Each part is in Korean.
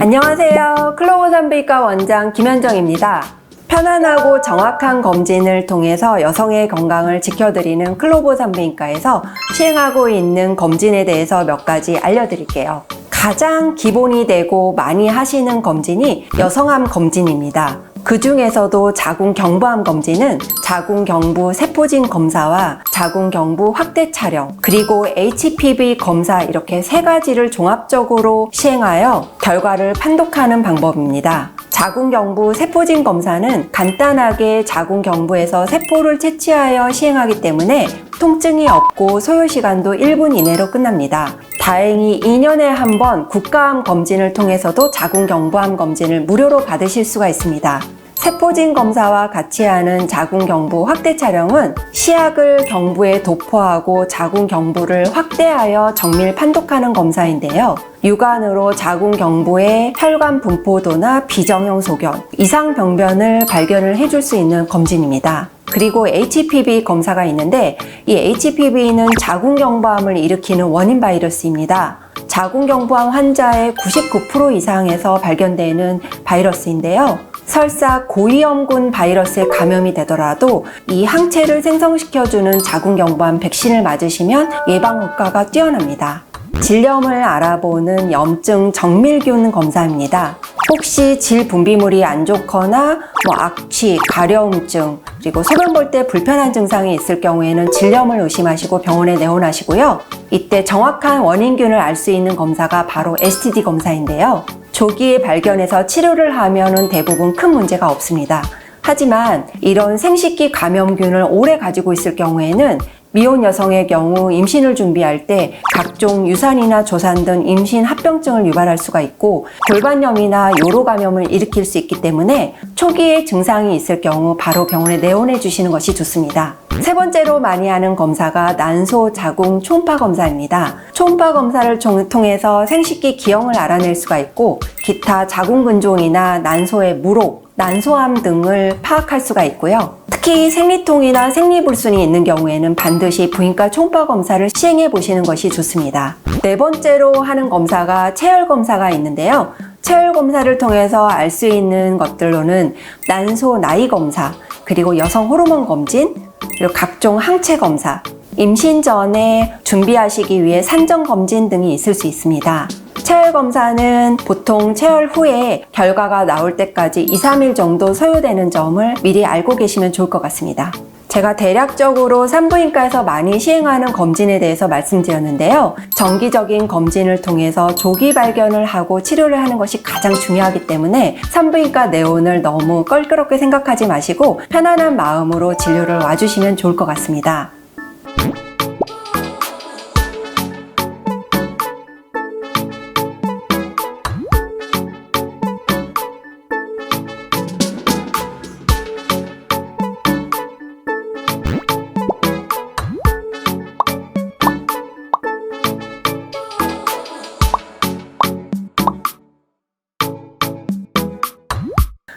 안녕하세요. 클로버 산부인과 원장 김현정입니다. 편안하고 정확한 검진을 통해서 여성의 건강을 지켜드리는 클로버 산부인과에서 시행하고 있는 검진에 대해서 몇 가지 알려드릴게요. 가장 기본이 되고 많이 하시는 검진이 여성암 검진입니다. 그 중에서도 자궁경부암 검진은 자궁경부 세포진 검사와 자궁경부 확대 촬영, 그리고 HPV 검사 이렇게 세 가지를 종합적으로 시행하여 결과를 판독하는 방법입니다. 자궁경부 세포진 검사는 간단하게 자궁경부에서 세포를 채취하여 시행하기 때문에 통증이 없고 소요시간도 1분 이내로 끝납니다. 다행히 2년에 한 번 국가암 검진을 통해서도 자궁경부암 검진을 무료로 받으실 수가 있습니다. 세포진 검사와 같이 하는 자궁경부 확대 촬영은 시약을 경부에 도포하고 자궁경부를 확대하여 정밀 판독하는 검사인데요. 육안으로 자궁경부의 혈관 분포도나 비정형 소견, 이상 병변을 발견을 해줄 수 있는 검진입니다. 그리고 HPV 검사가 있는데 이 HPV는 자궁경부암을 일으키는 원인 바이러스입니다. 자궁경부암 환자의 99% 이상에서 발견되는 바이러스인데요. 설사 고위험군 바이러스에 감염이 되더라도 이 항체를 생성시켜주는 자궁경부암 백신을 맞으시면 예방 효과가 뛰어납니다. 질염을 알아보는 염증 정밀균 검사입니다. 혹시 질 분비물이 안 좋거나 악취, 가려움증, 그리고 소변 볼 때 불편한 증상이 있을 경우에는 질염을 의심하시고 병원에 내원하시고요. 이때 정확한 원인균을 알 수 있는 검사가 바로 STD 검사인데요. 조기에 발견해서 치료를 하면은 대부분 큰 문제가 없습니다. 하지만 이런 생식기 감염균을 오래 가지고 있을 경우에는 미혼 여성의 경우 임신을 준비할 때 각종 유산이나 조산 등 임신 합병증을 유발할 수가 있고 골반염이나 요로 감염을 일으킬 수 있기 때문에 초기에 증상이 있을 경우 바로 병원에 내원해 주시는 것이 좋습니다. 세 번째로 많이 하는 검사가 난소 자궁 초음파 검사입니다. 초음파 검사를 통해서 생식기 기형을 알아낼 수가 있고 기타 자궁근종이나 난소의 물혹, 난소암 등을 파악할 수가 있고요. 특히 생리통이나 생리불순이 있는 경우에는 반드시 부인과 초음파 검사를 시행해 보시는 것이 좋습니다. 네 번째로 하는 검사가 체열 검사가 있는데요. 체열 검사를 통해서 알 수 있는 것들로는 난소 나이 검사, 그리고 여성 호르몬 검진, 그리고 각종 항체 검사, 임신 전에 준비하시기 위해 산정 검진 등이 있을 수 있습니다. 체열 검사는 보통 체열 후에 결과가 나올 때까지 2, 3일 정도 소요되는 점을 미리 알고 계시면 좋을 것 같습니다. 제가 대략적으로 산부인과에서 많이 시행하는 검진에 대해서 말씀드렸는데요. 정기적인 검진을 통해서 조기 발견을 하고 치료를 하는 것이 가장 중요하기 때문에 산부인과 내원을 너무 껄끄럽게 생각하지 마시고 편안한 마음으로 진료를 와주시면 좋을 것 같습니다.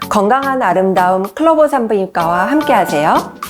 건강한 아름다움 클로버 산부인과와 함께하세요.